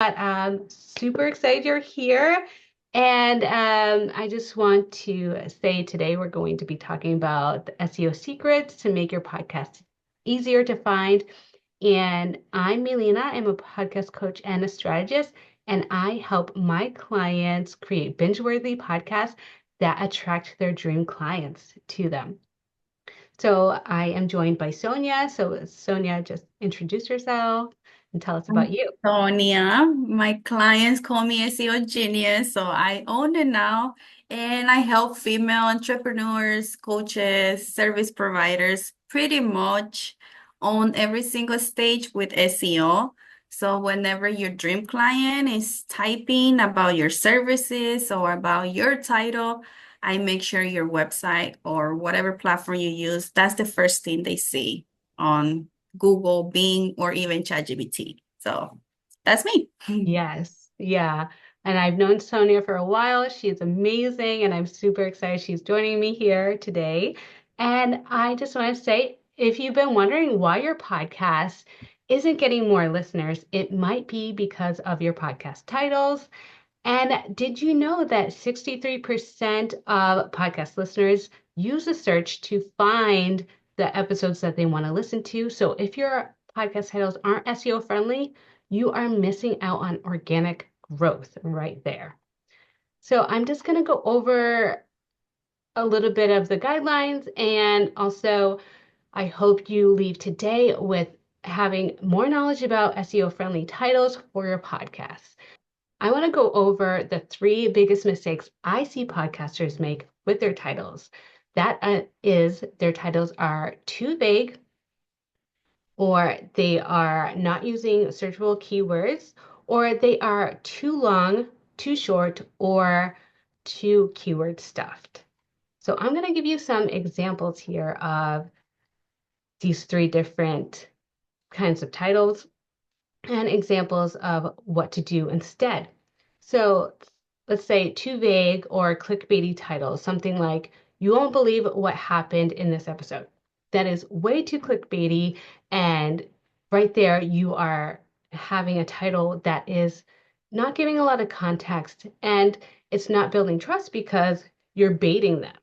I'm super excited you're here. And I just want to say today we're going to be talking about the SEO secrets to make your podcast easier to find. And I'm Milena. I'm a podcast coach and a strategist, and I help my clients create binge-worthy podcasts that attract their dream clients to them. So I am joined by Sonia. So Sonia, just introduce yourself and tell us about you. Sonia, my clients call me SEO genius, so I own it now. And I help female entrepreneurs, coaches, service providers pretty much on every single stage with SEO. So whenever your dream client is typing about your services or about your title, I make sure your website or whatever platform you use, that's the first thing they see on Google, Bing, or even ChatGPT. So that's me. Yes, yeah. And I've known Sonia for a while. She's amazing, and I'm super excited she's joining me here today. And I just want to say, if you've been wondering why your podcast isn't getting more listeners, it might be because of your podcast titles. And did you know that 63% of podcast listeners use a search to find the episodes that they want to listen to? So if your podcast titles aren't SEO friendly, you are missing out on organic growth right there. So I'm just going to go over a little bit of the guidelines, and also I hope you leave today with having more knowledge about SEO friendly titles for your podcast. I want to go over the three biggest mistakes I see podcasters make with their titles. That is, their titles are too vague, or they are not using searchable keywords, or they are too long, too short, or too keyword stuffed. So I'm going to give you some examples here of these three different kinds of titles and examples of what to do instead. So let's say too vague or clickbaity titles, something like, "You won't believe what happened in this episode." That is way too clickbaity. And right there, you are having a title that is not giving a lot of context, and it's not building trust because you're baiting them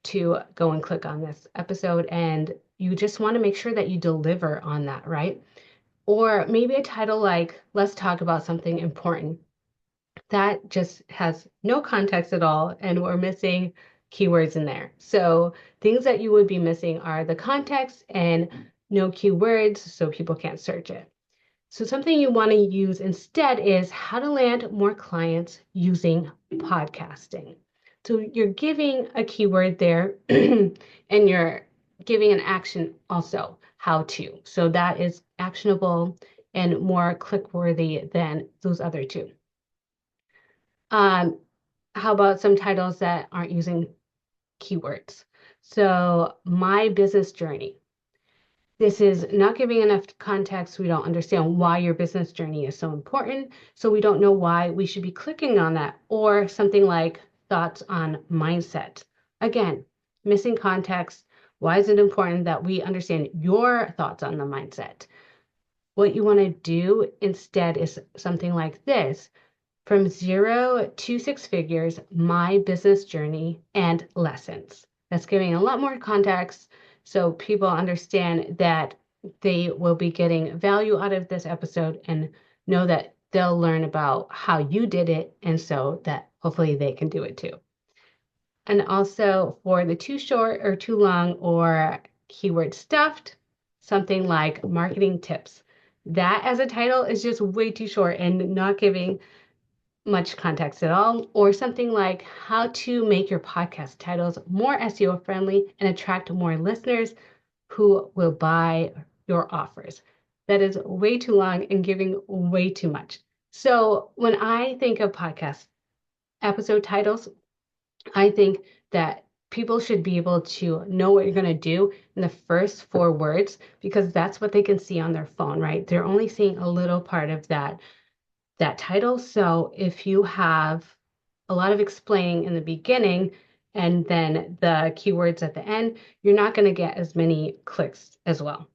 to go and click on this episode. And you just want to make sure that you deliver on that, right? Or maybe a title like, "Let's talk about something important." That just has no context at all, and we're missing keywords in there. So things that you would be missing are the context and no keywords, so people can't search it. So something you want to use instead is how to land more clients using podcasting. So you're giving a keyword there and you're giving an action also, how to. So that is actionable and more click worthy than those other two. Um, how about some titles that aren't using keywords? So, my business journey. This is not giving enough context. We don't understand why your business journey is so important. So, we don't know why we should be clicking on that. Or something like thoughts on mindset. Again, missing context. Why is it important that we understand your thoughts on the mindset? What you want to do instead is something like this: "From zero to six figures, my business journey and lessons." That's giving a lot more context so people understand that they will be getting value out of this episode and know that they'll learn about how you did it, and so that hopefully they can do it too. And also for the too short or too long or keyword stuffed, something like marketing tips. That as a title is just way too short and not giving much context at all, or something like how to make your podcast titles more SEO friendly and attract more listeners who will buy your offers. That is way too long and giving way too much. So when I think of podcast episode titles, I think that people should be able to know what you're going to do in the first four words because that's what they can see on their phone, right? They're only seeing a little part of that title. So if you have a lot of explaining in the beginning and then the keywords at the end, you're not going to get as many clicks as well.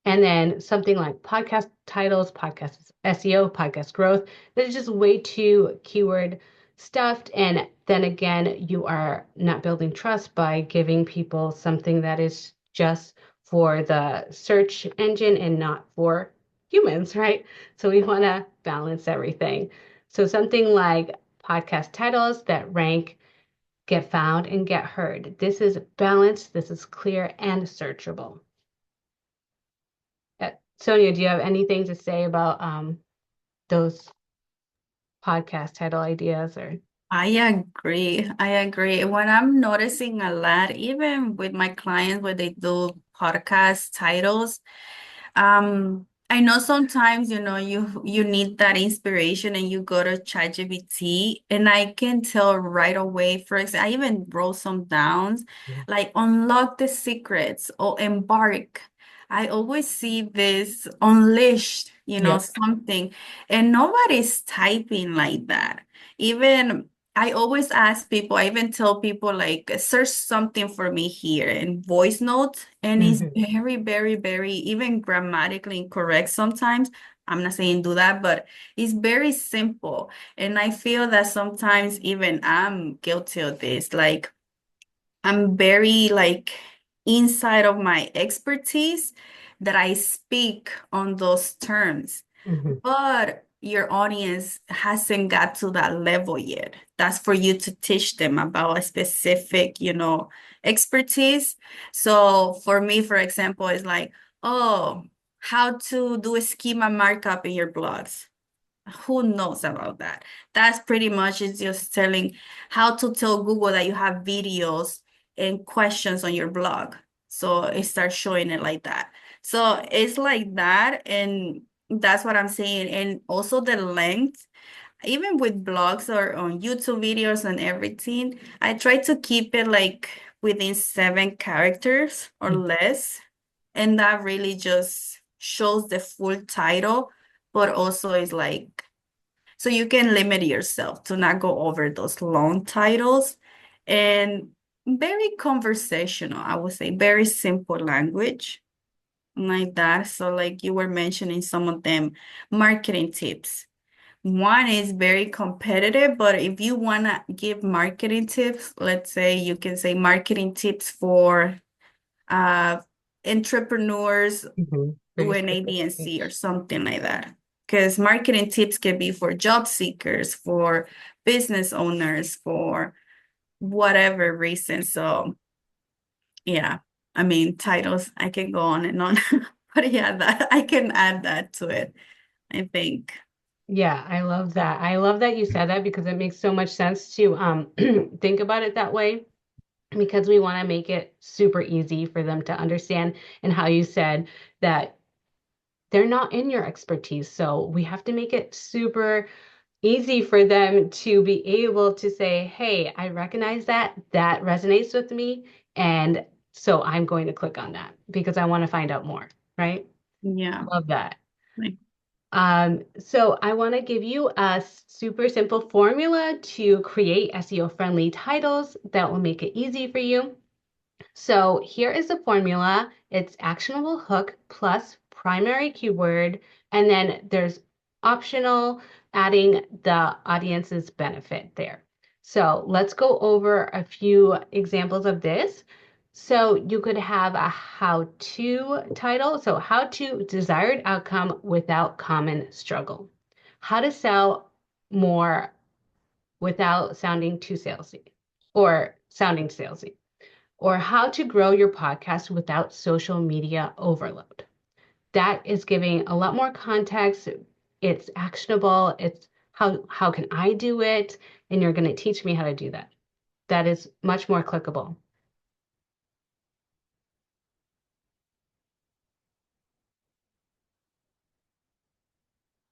And then something like podcast titles, podcast SEO, podcast growth, that is just way too keyword stuffed. And then again, you are not building trust by giving people something that is just for the search engine and not for humans, right? So we want to balance everything. So something like podcast titles that rank, get found, and get heard. This is balanced, this is clear and searchable. Sonia, do you have anything to say about those podcast title ideas or? I agree. I agree. What I'm noticing a lot, even with my clients when they do podcast titles, I know sometimes, you need that inspiration and you go to ChatGPT and I can tell right away. For example, I even wrote some downs, like unlock the secrets or embark. I always see this unleashed, Yep. something, and nobody's typing like that. Even I always ask people, I even tell people like search something for me here in voice notes, and it's Hmm. very, very, very even grammatically incorrect sometimes. I'm not saying do that, but it's very simple. And I feel that sometimes even I'm guilty of this. Like I'm very like inside of my expertise that I speak on those terms. Hmm. But your audience hasn't got to that level yet. That's for you to teach them about a specific, expertise. So for me, for example, it's like, oh, how to do a schema markup in your blogs. Who knows about that? That's pretty much is just telling how to tell Google that you have videos and questions on your blog. So it starts showing it like that. So it's like that. And that's what I'm saying. And also the length, even with blogs or on YouTube videos and everything, I try to keep it like within 7 characters or less. And that really just shows the full title, but also is like so you can limit yourself to not go over those long titles and very conversational, I would say, very simple language like that. So like you were mentioning some of them marketing tips. One is very competitive, but if you want to give marketing tips, let's say you can say marketing tips for uh entrepreneurs Hmm. Very doing A, B, and specific. C or something like that. Because marketing tips can be for job seekers, for business owners, for whatever reason. So yeah, I mean titles, I can go on and on. But yeah, that I can add that to it, I think. Yeah, I love that. I love that you said that because it makes so much sense to think about it that way because we want to make it super easy for them to understand. And how you said that they're not in your expertise. So we have to make it super easy for them to be able to say, hey, I recognize that. That resonates with me. And so I'm going to click on that because I want to find out more, right? Yeah. Love that. Like, So I want to give you a super simple formula to create SEO friendly titles that will make it easy for you. So here is the formula. It's actionable hook plus primary keyword, and then there's optional adding the audience's benefit there. So let's go over a few examples of this. So you could have a how-to title. So how to desired outcome without common struggle. How to sell more without sounding too salesy or sounding salesy, or how to grow your podcast without social media overload. That is giving a lot more context. It's actionable. It's how can I do it? And you're going to teach me how to do that. That is much more clickable.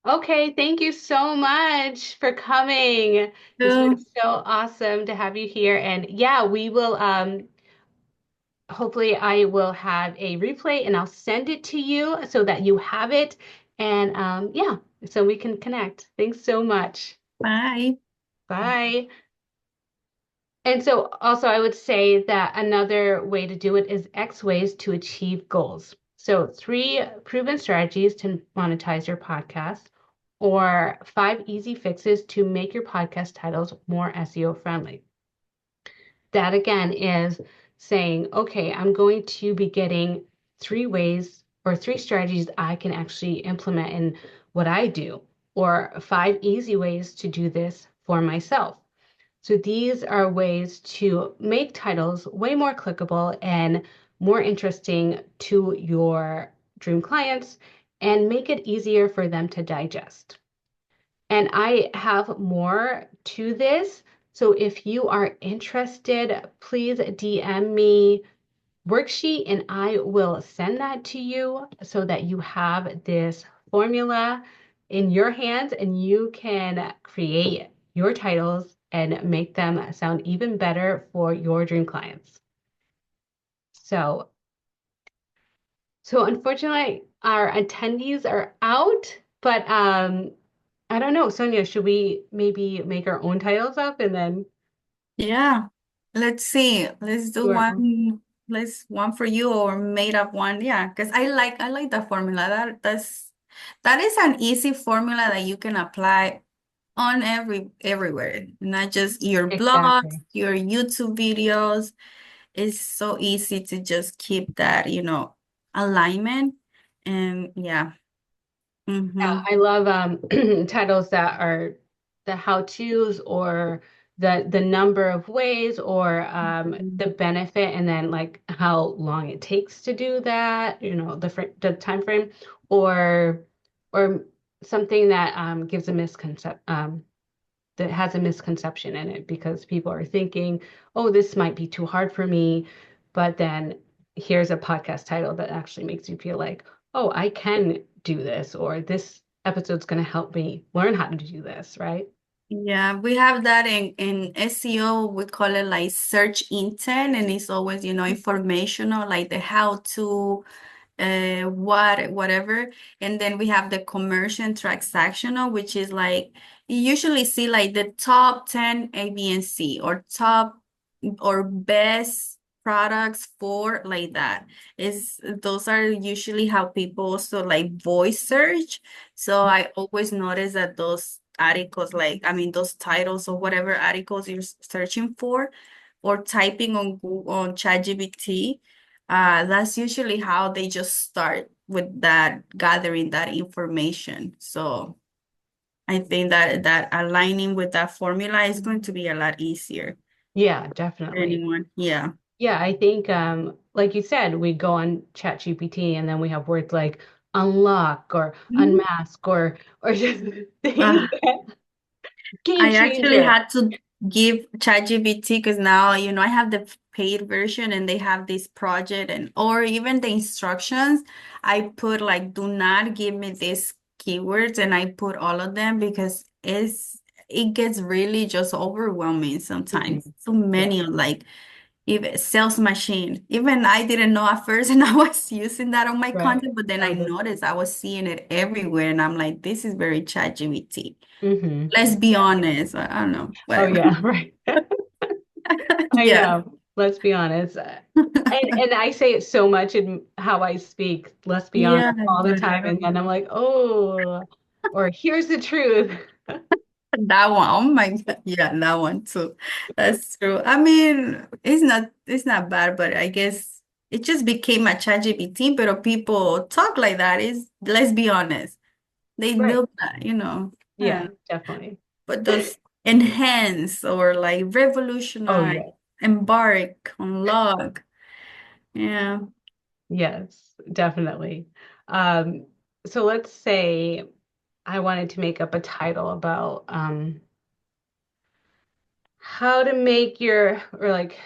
Okay, thank you so much for coming. This so, was so awesome to have you here. And yeah, we will hopefully I will have a replay and I'll send it to you so that you have it. And yeah, so we can connect. Thanks so much. bye. Bye. And so also I would say that another way to do it is X ways to achieve goals. So, 3 proven strategies to monetize your podcast, or 5 easy fixes to make your podcast titles more SEO friendly. That again is saying, okay, I'm going to be getting 3 ways or 3 strategies I can actually implement in what I do, or 5 easy ways to do this for myself. So these are ways to make titles way more clickable and more interesting to your dream clients and make it easier for them to digest. And I have more to this. So if you are interested, please DM me worksheet and I will send that to you so that you have this formula in your hands and you can create your titles and make them sound even better for your dream clients. So, so unfortunately, our attendees are out, but I don't know, Sonia, should we maybe make our own titles up and then Yeah. Let's see. Let's do do our own? one. Let's one for you or made up one. Yeah, because I like the formula. That is an easy formula that you can apply on everywhere, not just your blogs, Exactly. your YouTube videos. It's so easy to just keep that, alignment. And yeah. Yeah, Mm-hmm. I love titles that are the how-tos or the number of ways or the benefit and then like how long it takes to do that, the time frame or something that gives a misconception that has a misconception in it because people are thinking, oh, this might be too hard for me. But then here's a podcast title that actually makes you feel like, oh, I can do this, or this episode's going to help me learn how to do this, right? Yeah, we have that in SEO. We call it like search intent, and it's always, informational, like the how to, whatever. And then we have the commercial and transactional, which is like you usually see like the top 10 A, B, and C, or top or best products for like that. Is those are usually how people also like voice search. So I always notice that those articles, like I mean those titles or whatever articles you're searching for or typing on Google on ChatGPT, that's usually how they just start with that, gathering that information. So I think that aligning with that formula is going to be a lot easier Yeah, for definitely. anyone. Yeah. Yeah, I think like you said, we go on ChatGPT and then we have words like unlock or Mhm. unmask or just things Uh, that game I actually changer. had to give ChatGPT because now, I have the paid version and they have this project and or even the instructions. I put like, do not give me these keywords, and I put all of them because it gets really just overwhelming sometimes. Mhm. So Yeah, many of like even sales machine. Even I didn't know at first, and I was using that on my right. content, but then I Oh, that's noticed I was seeing it everywhere, and I'm like, this is very ChatGPT. Let's be yeah. honest. I don't know, Oh whatever. yeah, right. I Yeah. know. Let's be honest. And I say it so much in how I speak, let's be honest, Yeah, all the but time. And then I'm like, oh, or here's the truth. that one, oh my God. Yeah, that one too. That's true. I mean, it's not bad, but I guess it just became a ChatGPT, but people talk like that. Is Let's be honest. They Right. know that. Yeah, definitely. But those enhance or like Oh revolutionize, yeah. embark, unlock. Yeah. Yes, definitely. Um, so let's say I wanted to make up a title about how to make your or like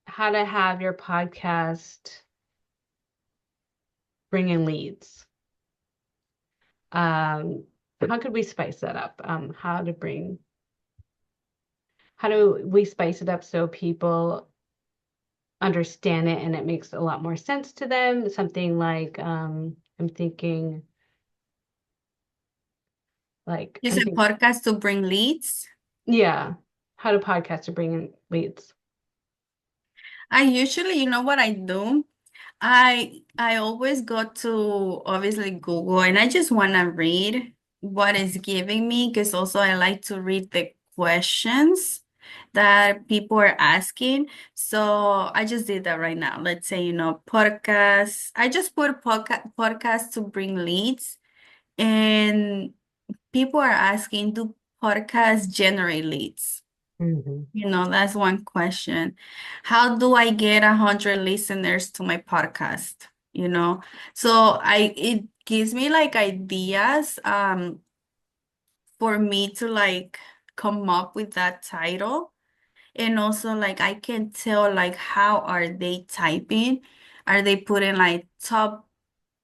how to have your podcast bring in leads. Um, how could we spice that up? How do we spice it up so people understand it and it makes a lot more sense to them? Something like I'm thinking like You I'm said thinking podcast to bring leads. yeah, how do podcasts to bring in leads? I usually, you know what I do? I always go to obviously Google and I just want to read what it's giving me because also I like to read the questions that people are asking. So I just did that right now. Let's say, podcasts. I just put podcast to bring leads and people are asking, do podcasts generate leads? Mhm. That's one question. How do I get 100 listeners to my podcast? So it gives me like ideas for me to like come up with that title. And also like I can tell like how are they typing? Are they putting like top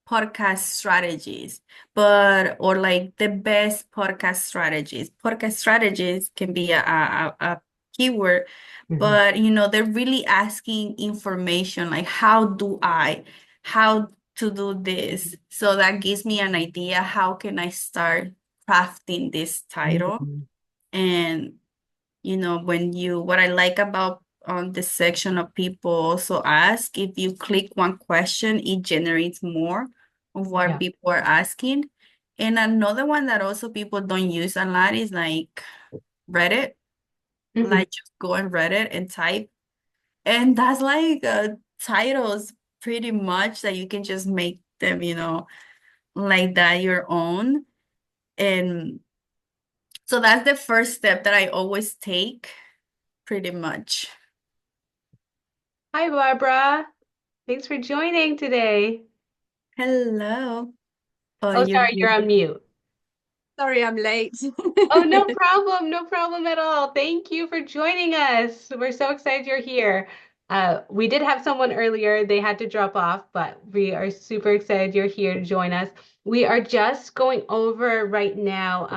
podcast strategies, or like the best podcast strategies. Podcast strategies can be a keyword, Mhm. but they're really asking information like how to do this. So that gives me an idea. How can I start crafting this title? Mhm. And what I like about on this section of people also ask, if you click one question, it generates more of what Yeah. people are asking. And another one that also people don't use a lot is like Reddit. Mhm. Like just go on Reddit and type. And that's like titles pretty much that you can just make them, like that your own. And so that's the first step that I always take pretty much. Hi, Barbara. Thanks for joining today. Hello. Oh, Oh, you're sorry, you're on muted. mute. Sorry, I'm late. Oh, no problem at all. Thank you for joining us. We're so excited you're here. We did have someone earlier, they had to drop off, but we are super excited you're here to join us. We are just going over right now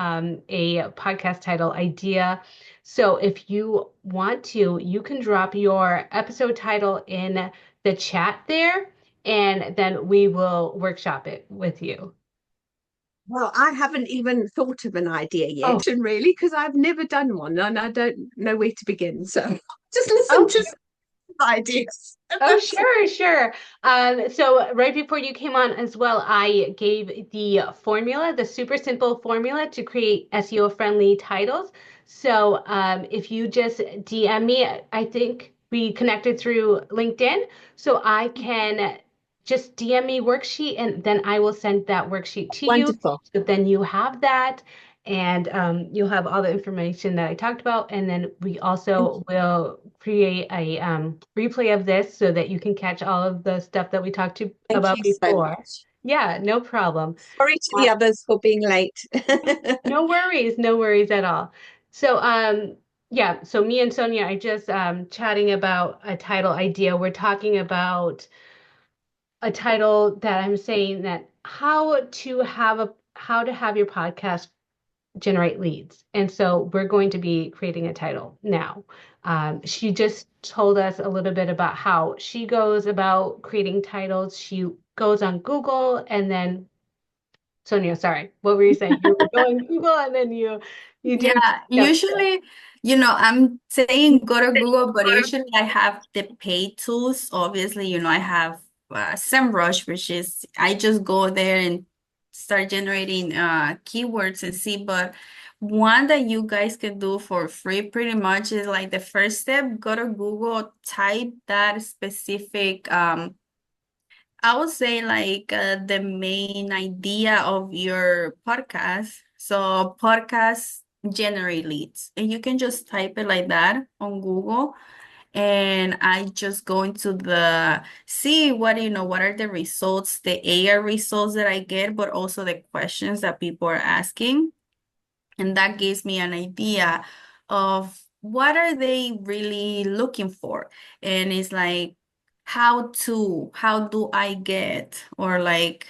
a podcast title idea. So if you want to, you can drop your episode title in the chat there, and then we will workshop it with you. Well, I haven't even thought of an idea Oh, yet, and really, because I've never done one and I don't know where to begin. So just listen oh, to some ideas. Oh, sure, sure. So right before you came on as well, I gave the formula, the super simple formula to create SEO friendly titles. So if you just DM me, I think we connected through LinkedIn, so I can just DM me worksheet and then I will send that worksheet to you. Wonderful. So then you have that and you'll have all the information that I talked about. And then we Thank also you. will create a replay of this so that you can catch all of the stuff that we talked to Thank about you so before. much. Yeah, no problem. Sorry to Uh, the others for being late. no worries at all. So, yeah, so me and Sonia are just chatting about a title idea. We're talking about a title that I'm saying that how to have your podcast generate leads. And so we're going to be creating a title now. She just told us a little bit about how she goes about creating titles. She goes on Google and then, Sonia, sorry, what were you saying? You were going Google and then you do, Yeah, yep. usually, I'm saying go to Google, but usually I have the paid tools. Obviously, I have SEMrush, which is I just go there and start generating keywords and see. But one that you guys can do for free pretty much is like the first step, go to Google, type that specific I would say like the main idea of your podcast. So podcast generate leads. And you can just type it like that on Google. And I just go into the see what are the results, the AI results that I get, but also the questions that people are asking. And that gives me an idea of what are they really looking for. And it's like, how do I get, or like,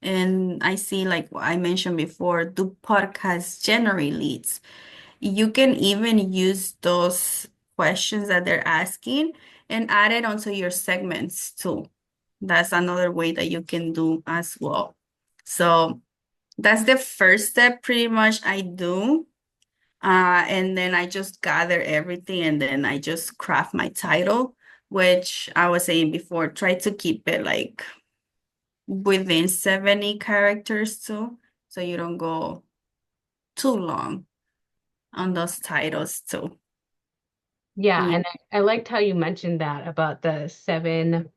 and I see like what I mentioned before, do podcasts generate leads? You can even use those questions that they're asking and add it onto your segments too. That's another way that you can do as well. So that's the first step pretty much I do. And then I just gather everything and then I just craft my title. which I was saying before, try to keep it like within 70 characters too, so you don't go too long on those titles too. Yeah, Yeah. and I liked how you mentioned that about the seven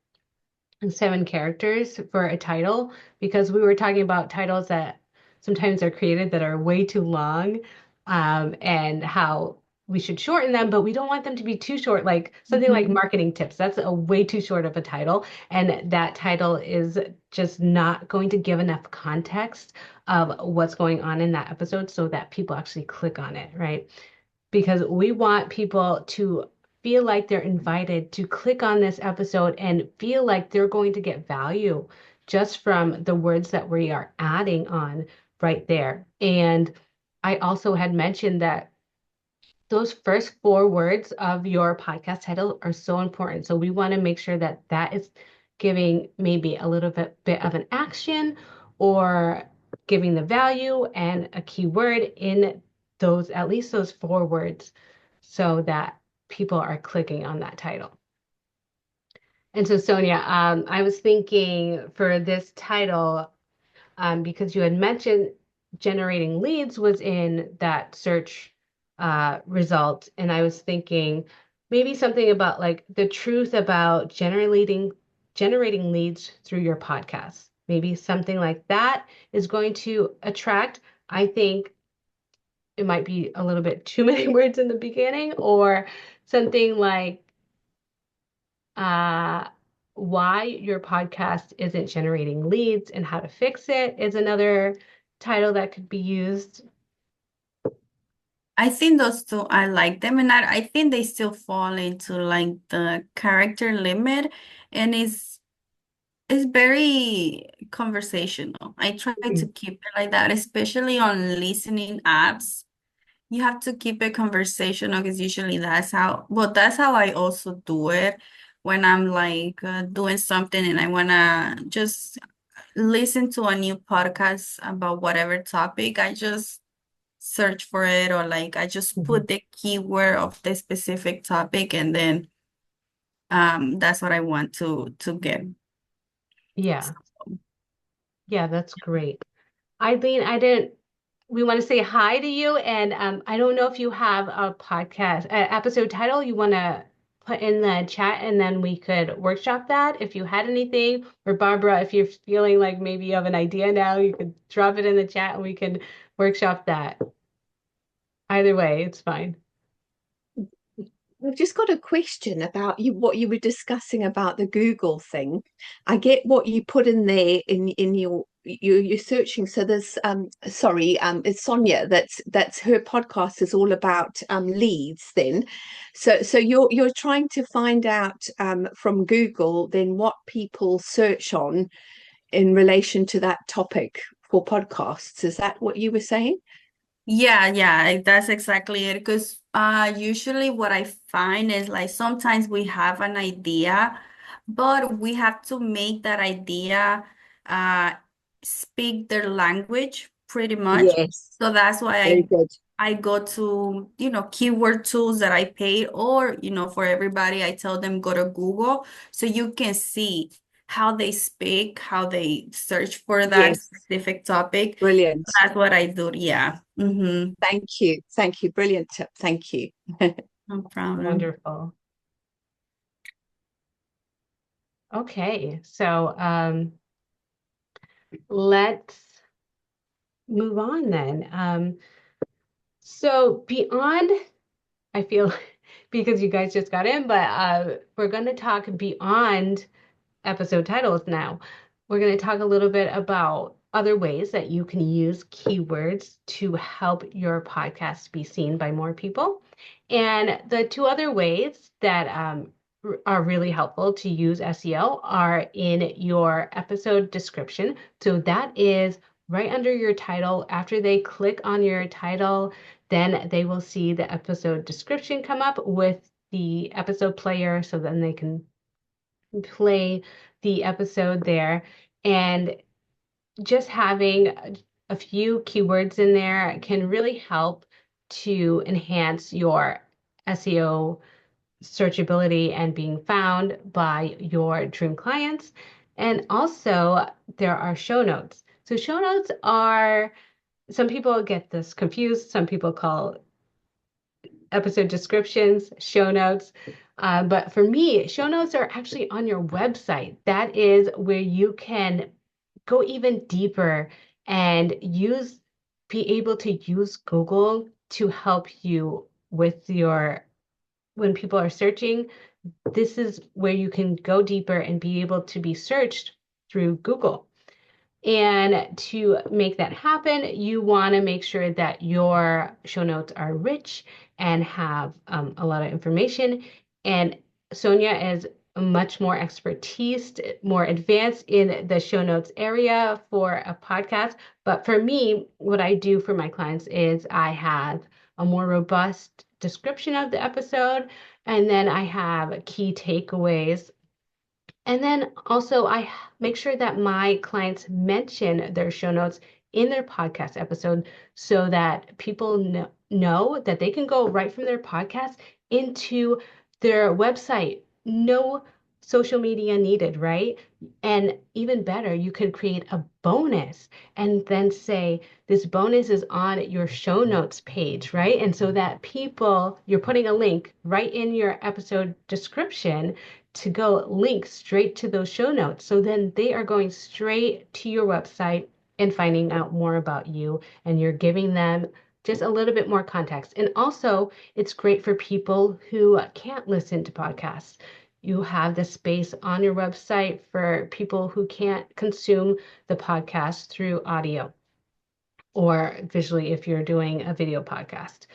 characters for a title because we were talking about titles that sometimes are created that are way too long, and how we should shorten them, but we don't want them to be too short, like something like Mhm. marketing tips. That's a way too short of a title, and that title is just not going to give enough context of what's going on in that episode so that people actually click on it, right? Because we want people to feel like they're invited to click on this episode and feel like they're going to get value just from the words that we are adding on right there. And I also had mentioned that those first four words of your podcast title are so important. So we want to make sure that that is giving maybe a little bit of an action or giving the value and a keyword in those, at least those four words, so that people are clicking on that title. And so, Sonia, I was thinking for this title, because you had mentioned generating leads was in that search result. And I was thinking maybe something about like the truth about generating leads through your podcast. Maybe something like that is going to attract. I think it might be a little bit too many words in the beginning, or something like uh, why your podcast isn't generating leads and how to fix it is another title that could be used. I think those two, I like them, and I think they still fall into like the character limit, and it's very conversational. I try to Mhm. keep it like that, especially on listening apps. You have to keep it conversational because usually that's how I also do it when I'm like doing something and I wanna just listen to a new podcast about whatever topic. I just search for it, or like I just Mhm. put the keyword of the specific topic, and then that's what I want to get. Yeah, yeah, that's great. Eileen, I didn't, we want to say hi to you. And I don't know if you have a podcast, episode title you want to put in the chat, and then we could workshop that if you had anything. Or Barbara, if you're feeling like maybe you have an idea now, you could drop it in the chat and we can workshop that. Either way, it's fine. I've just got a question about what you were discussing about the Google thing. I get what you put in there in you're searching. So there's sorry, it's Sonia, that's her podcast is all about leads then. So you're trying to find out from Google then what people search on in relation to that topic for podcasts. Is that what you were saying? Yeah, that's exactly it. Because usually what I find is like sometimes we have an idea, but we have to make that idea uh speak their language pretty much. Yes, So that's why very good. I go to, keyword tools that I paid, or, for everybody, I tell them go to Google so you can see how they speak, how they search for that Yes, specific topic. brilliant. That's what I do. Yeah. Mm-hmm. Thank you. Thank you. Brilliant tip. Thank you. No problem. Wonderful. Okay, so let's move on then. So beyond, I feel because you guys just got in, but we're going to talk beyond episode titles now. We're going to talk a little bit about other ways that you can use keywords to help your podcast be seen by more people. And the two other ways that are really helpful to use SEO are in your episode description. So that is right under your title. After they click on your title, then they will see the episode description come up with the episode player. So then they can play the episode there. And just having a few keywords in there can really help to enhance your SEO searchability and being found by your dream clients. And also, there are show notes. So, show notes are, some people get this confused. Some people call episode descriptions show notes. But for me, show notes are actually on your website. That is where you can go even deeper and be able to use Google to help you with when people are searching. This is where you can go deeper and be able to be searched through Google. And to make that happen, you want to make sure that your show notes are rich and have a lot of information. And Sonia is much more expertise, more advanced in the show notes area for a podcast. But for me, what I do for my clients is I have a more robust description of the episode, and then I have key takeaways, and then also, make sure that my clients mention their show notes in their podcast episode so that people know that they can go right from their podcast into their website. No social media needed, right? And even better, you can create a bonus and then say, this bonus is on your show notes page, right? And so that you're putting a link right in your episode description to go link straight to those show notes. So then they are going straight to your website and finding out more about you, and you're giving them just a little bit more context. And also, it's great for people who can't listen to podcasts. You have the space on your website for people who can't consume the podcast through audio or visually if you're doing a video podcast.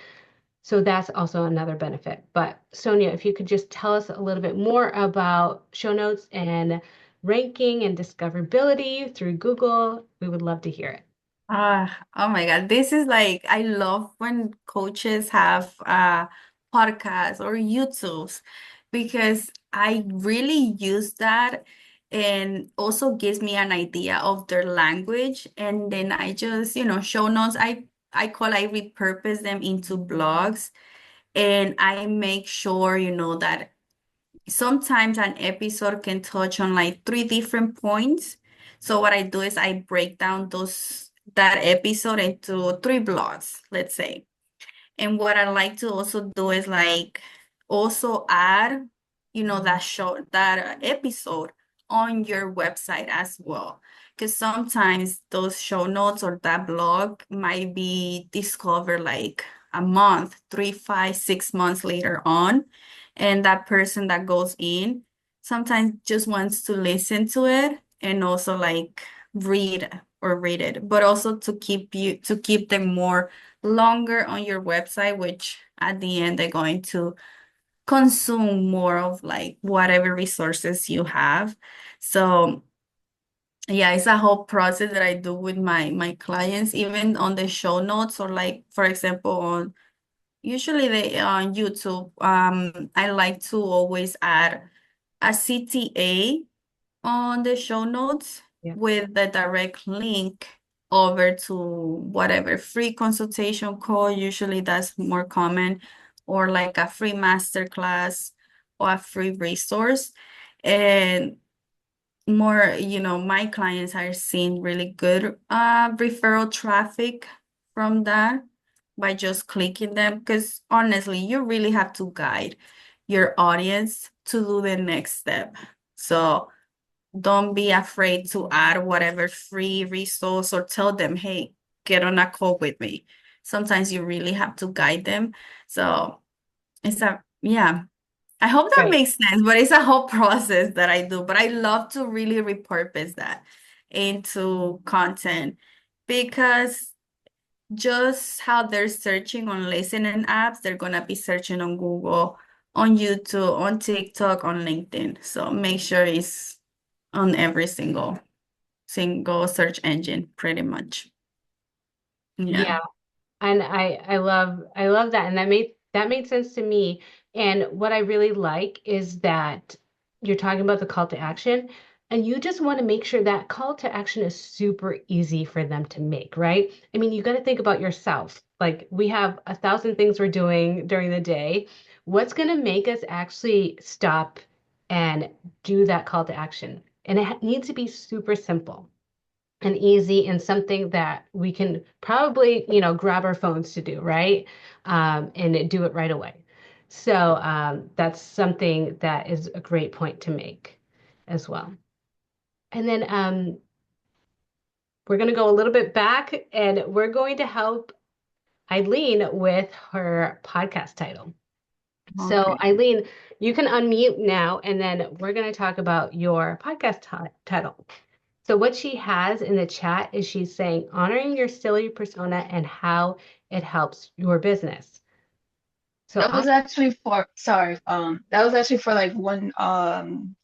So that's also another benefit. But Sonia, if you could just tell us a little bit more about show notes and ranking and discoverability through Google, we would love to hear it. Oh my God. This is like, I love when coaches have podcasts or YouTubes because I really use that and also gives me an idea of their language. And then I just, show notes, I repurpose them into blogs, and I make sure, that sometimes an episode can touch on like three different points. So what I do is I break down that episode into three blocks, let's say. And what I like to also do is like also add, that episode on your website as well. Because sometimes those show notes or that blog might be discovered like a month, 3, 5, 6 months later on. And that person that goes in sometimes just wants to listen to it and also like read it, but also to keep them more longer on your website, which at the end they're going to consume more of like whatever resources you have. So yeah, it's a whole process that I do with my clients, even on the show notes or like, for example, usually they on YouTube, I like to always add a CTA on the show notes Yeah. with the direct link over to whatever free consultation call. Usually that's more common, or like a free masterclass or a free resource. And more, my clients are seeing really good referral traffic from that by just clicking them. Because honestly, you really have to guide your audience to do the next step. So don't be afraid to add whatever free resource or tell them, hey, get on a call with me. Sometimes you really have to guide them. So yeah. I hope that Right. makes sense, but it's a whole process that I do. But I love to really repurpose that into content because just how they're searching on listening apps, they're gonna be searching on Google, on YouTube, on TikTok, on LinkedIn. So make sure it's on every single search engine, pretty much. Yeah. Yeah. And I love that. And that made sense to me. And what I really like is that you're talking about the call to action. And you just want to make sure that call to action is super easy for them to make, right? I mean, you got to think about yourself. Like we have 1,000 things we're doing during the day. What's going to make us actually stop and do that call to action? And it needs to be super simple and easy and something that we can probably, grab our phones to do, right? And do it right away. So that's something that is a great point to make as well. And then we're going to go a little bit back and we're going to help Eileen with her podcast title. So, Okay. Eileen, you can unmute now, and then we're going to talk about your podcast title. So, what she has in the chat is she's saying honoring your silly persona and how it helps your business. So, That was actually for, sorry, that was actually for like one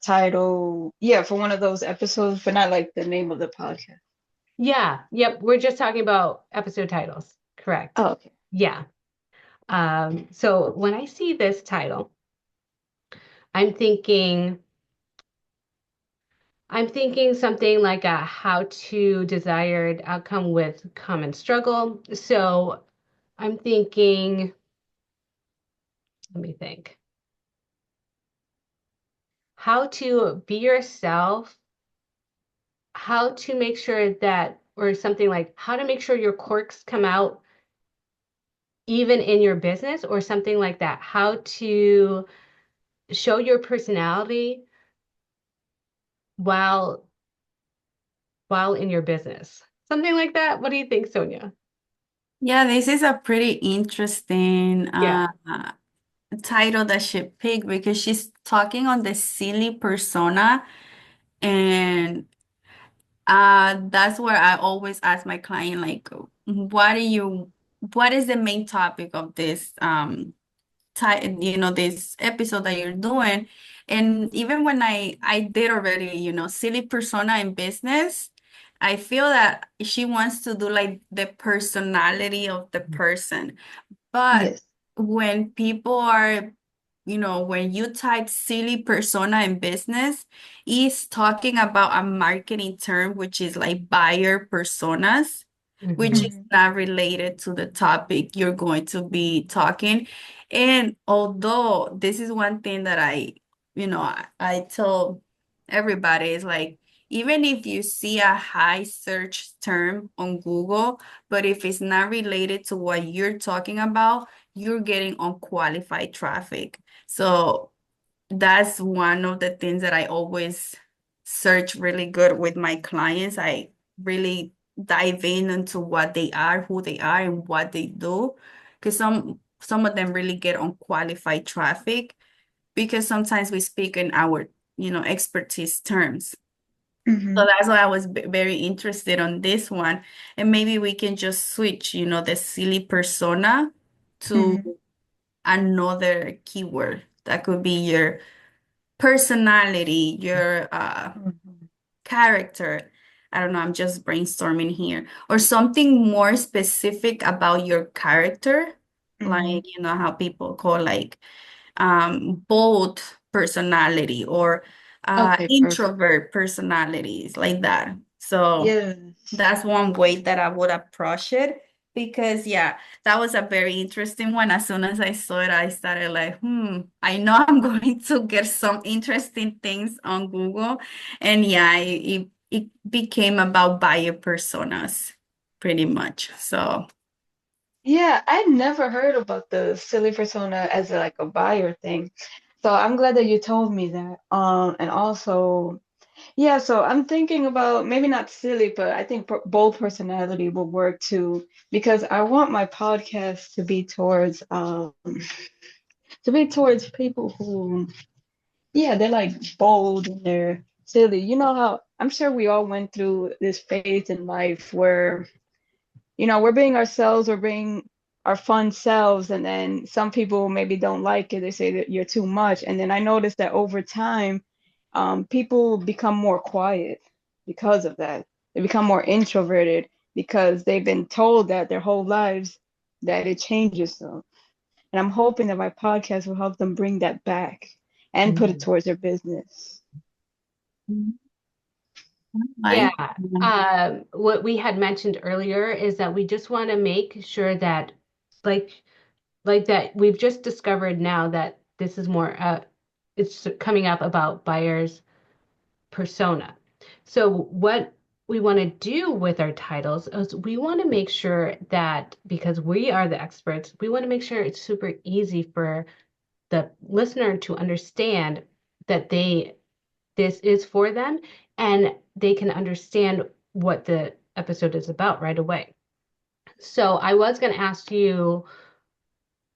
title, yeah, for one of those episodes, but not like the name of the podcast. yeah, yep, we're just talking about episode titles. Correct. Oh, okay. Yeah. So when I see this title, I'm thinking something like a how to desired outcome with common struggle. So I'm thinking, let me think, how to be yourself, how to make sure that, or something like how to make sure your quirks come out even in your business, or something like that. How to show your personality while in your business. Something like that. What do you think, Sonia? Yeah, this is a pretty interesting Yeah. title that she picked because she's talking on the silly persona, and that's where I always ask my client, like, what is the main topic of this this episode that you're doing? And even when I did already, silly persona in business, I feel that she wants to do like the personality of the person. But Yes. when people are, when you type silly persona in business, it's talking about a marketing term, which is like buyer personas, which is Mm-hmm. Hmm. not related to the topic you're going to be talking. And although this is one thing that I tell everybody is like, even if you see a high search term on Google, but if it's not related to what you're talking about, you're getting unqualified traffic. So that's one of the things that I always search really good with my clients. I really dive in into what they are, who they are, and what they do. Because some of them really get unqualified traffic because sometimes we speak in our, expertise terms. So Hmm. that's why I was very interested on this one. And maybe we can just switch, the silly persona to Hmm. another keyword. That could be your personality, your Hmm. character. I don't know, I'm just brainstorming here. Or something more specific about your character, Hmm. like, how people call like bold personality or Okay, perfect. introvert personalities, like that. So Yes. that's one way that I would approach it because, yeah, that was a very interesting one. As soon as I saw it, I started like, I know I'm going to get some interesting things on Google. And yeah, it became about buyer personas pretty much. So, Yeah, I never heard about the silly persona as like a buyer thing. So I'm glad that you told me that. And also, yeah, so I'm thinking about maybe not silly, but I think bold personality will work too, because I want my podcast to be towards people who, yeah, they're like bold and they're silly. You know how I'm sure we all went through this phase in life where, we're being ourselves, we're being our fun selves, and then some people maybe don't like it. They say that you're too much. And then I noticed that over time, people become more quiet because of that. They become more introverted because they've been told that their whole lives that it changes them. And I'm hoping that my podcast will help them bring that back and put it Mm-hmm. towards their business. Yeah. Like, What we had mentioned earlier is that we just want to make sure that, like, like that we've just discovered now that this is more, it's coming up about buyers persona. So what we want to do with our titles is we want to make sure that because we are the experts, we want to make sure it's super easy for the listener to understand that this is for them and they can understand what the episode is about right away. So I was going to ask you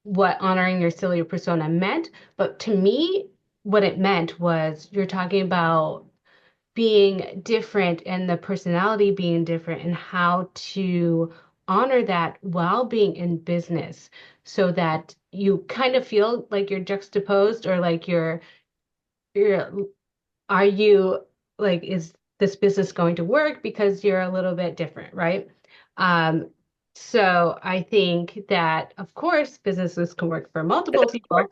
what honoring your silly persona meant, but to me, what it meant was you're talking about being different and the personality being different and how to honor that while being in business so that you kind of feel like you're juxtaposed or like you're are you like is this business going to work because you're a little bit different, right? Um, so I think that of course businesses can work for multiple people.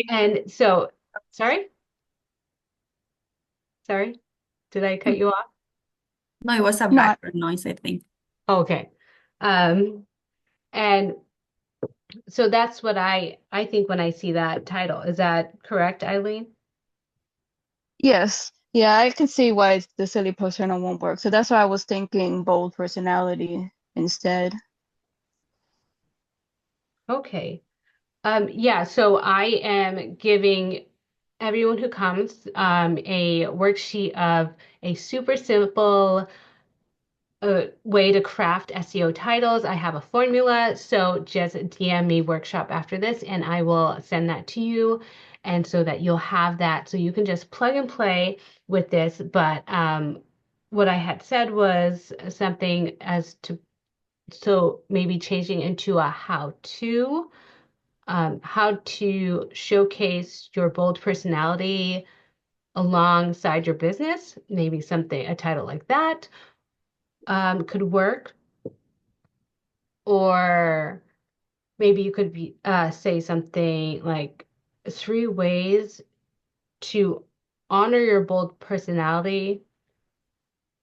And so sorry, sorry, did I cut you off? no, it was a No, background noise, I think. Okay. Um, and so that's what I think when I see that title. Is that correct, Eileen? yes. Yeah, I can see why the silly persona won't work. So that's why I was thinking bold personality instead. Okay. Yeah, so I am giving everyone who comes a worksheet of a super simple way to craft SEO titles. I have a formula, so just DM me workshop after this and I will send that to you. And so that you'll have that. So you can just plug and play with this. But what I had said was something as to, so maybe changing into a how to showcase your bold personality alongside your business. Maybe something, a title like that could work. Or maybe you could say something like 3 ways to honor your bold personality,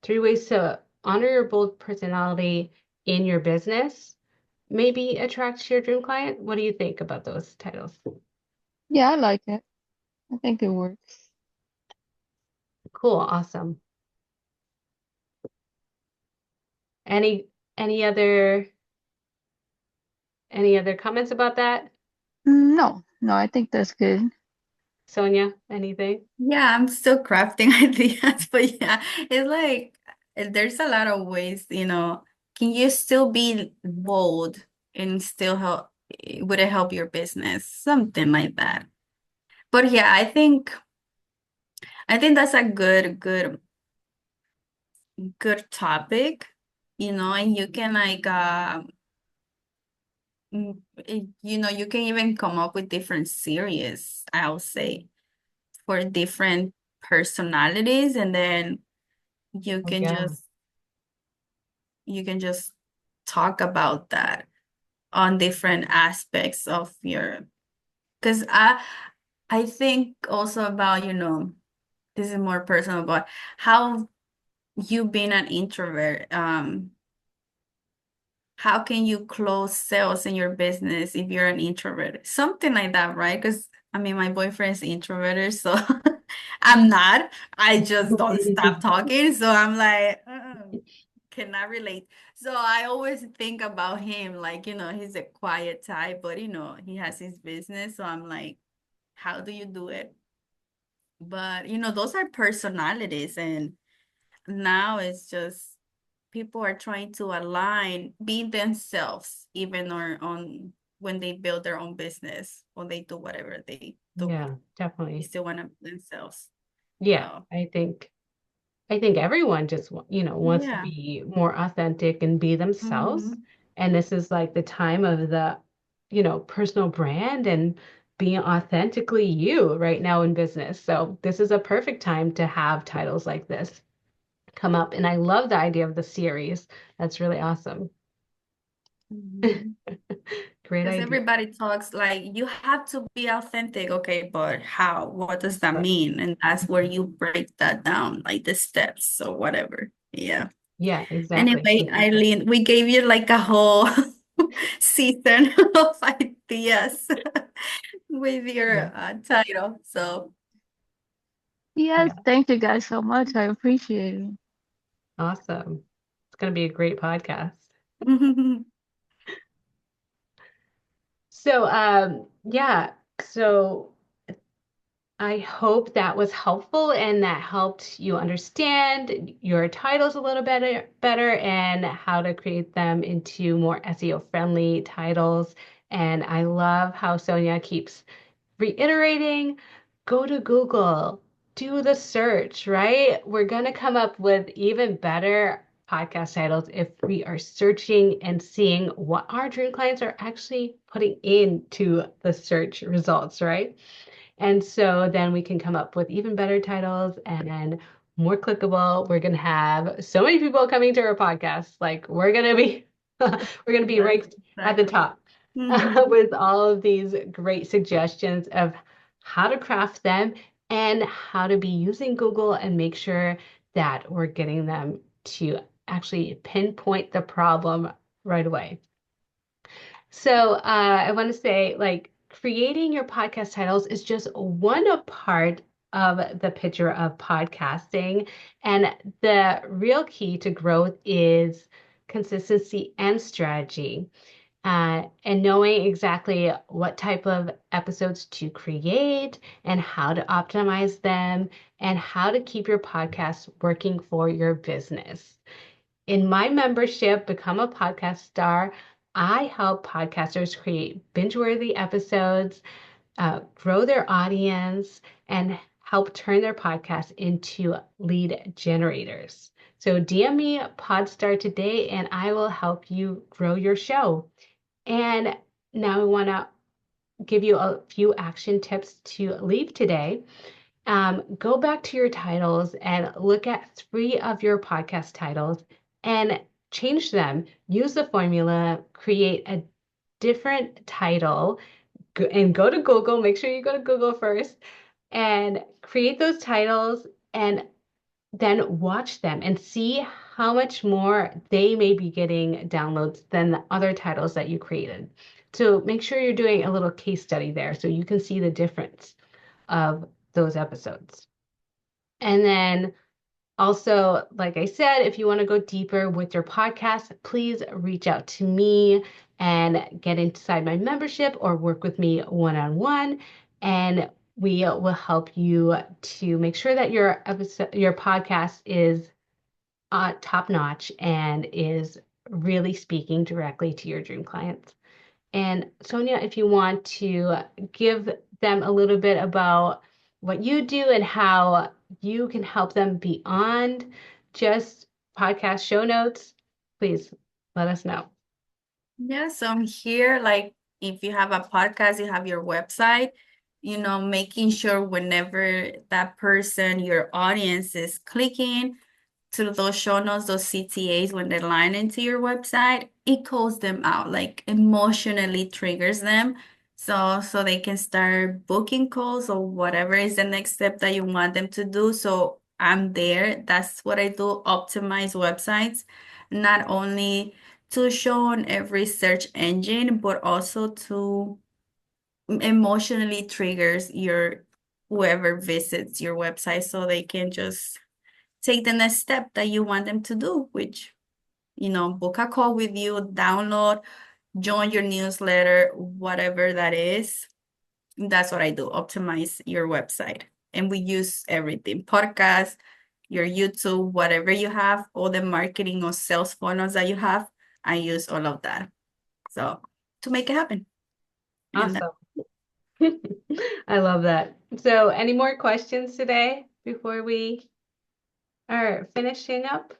3 ways to honor your bold personality in your business. Maybe attract your dream client. What do you think about those titles? Yeah, I like it. I think it works. Cool, awesome. Any any other comments about that? No, no, I think that's good. Sonia, anything? Yeah, I'm still crafting ideas, but yeah, it's like there's a lot of ways, can you still be bold and still help, would it help your business? Something like that. But yeah, I think that's a good topic, and you can like you can even come up with different series, I'll say, for different personalities, and then you Oh can yeah. just you can just talk about that on different aspects of your, because I think also about, this is more personal, but how you being an introvert, how can you close sales in your business if you're an introvert? Something like that, right? Because I mean, my boyfriend's introverted, so I'm not. I just don't stop talking. So I'm like, cannot relate. So I always think about him like, he's a quiet type, but he has his business. So I'm like, how do you do it? But those are personalities, and now it's just people are trying to align being themselves even or on when they build their own business or they do whatever they do. Yeah, They definitely. still want to be themselves. Yeah, So I think everyone just wants to yeah. be more authentic and be themselves. Hmm. And this is like the time of the, personal brand and being authentically you right now in business. So this is a perfect time to have titles like this come up. And I love the idea of the series. That's really awesome. Hmm. Great Because idea. everybody talks like you have to be authentic. Okay, but how? What does that mean? And that's where you break that down, like the steps or whatever. Yeah. Yeah, exactly. Anyway, Exactly. Eileen, we gave you like a whole season of ideas with Yeah. your title. So, Yes, Yeah. thank you guys so much. I appreciate it. Awesome. It's going to be a great podcast. So, yeah. So I hope that was helpful and that helped you understand your titles a little better and how to create them into more SEO friendly titles. And I love how Sonia keeps reiterating, go to Google, do the search, right? We're going to come up with even better podcast titles if we are searching and seeing what our dream clients are actually putting into the search results, right? And so then we can come up with even better titles and then more clickable. We're going to have so many people coming to our podcast. Like we're going to be we're going to be yes, right at the exactly. top Mhm. with all of these great suggestions of how to craft them and how to be using Google and make sure that we're getting them to actually pinpoint the problem right away. So I want to say, like, creating your podcast titles is just one part of the picture of podcasting. And the real key to growth is consistency and strategy, and knowing exactly what type of episodes to create and how to optimize them and how to keep your podcast working for your business. In my membership, Become a Podcast Star, I help podcasters create binge-worthy episodes, grow their audience, and help turn their podcast into lead generators. So DM me PodStar today and I will help you grow your show. And now I want to give you a few action tips to leave today. Go back to your titles and look at three of your podcast titles and change them. Use the formula, create a different title, and go to Google. Make sure you go to Google first and create those titles and then watch them and see how much more they may be getting downloads than the other titles that you created. So make sure you're doing a little case study there so you can see the difference of those episodes. And then also, like I said, if you want to go deeper with your podcast, please reach out to me and get inside my membership or work with me one-on-one. And we will help you to make sure that your episode, your podcast is top notch and is really speaking directly to your dream clients. And Sonia, if you want to give them a little bit about what you do and how you can help them beyond just podcast show notes, please let us know. Yeah, so I'm here. Like, if you have a podcast, you have your website, making sure whenever that person, your audience is clicking to those show notes, those CTAs, when they line into your website, it calls them out, like emotionally triggers them. So they can start booking calls or whatever is the next step that you want them to do. So I'm there. That's what I do, optimize websites, not only to show on every search engine, but also to emotionally triggers your whoever visits your website so they can just take the next step that you want them to do, which, book a call with you, download, join your newsletter, whatever that is. That's what I do, optimize your website. And we use everything, podcast, your YouTube, whatever you have, all the marketing or sales funnels that you have, I use all of that. So to make it happen. And Awesome. I love that. So, any more questions today before we are finishing up?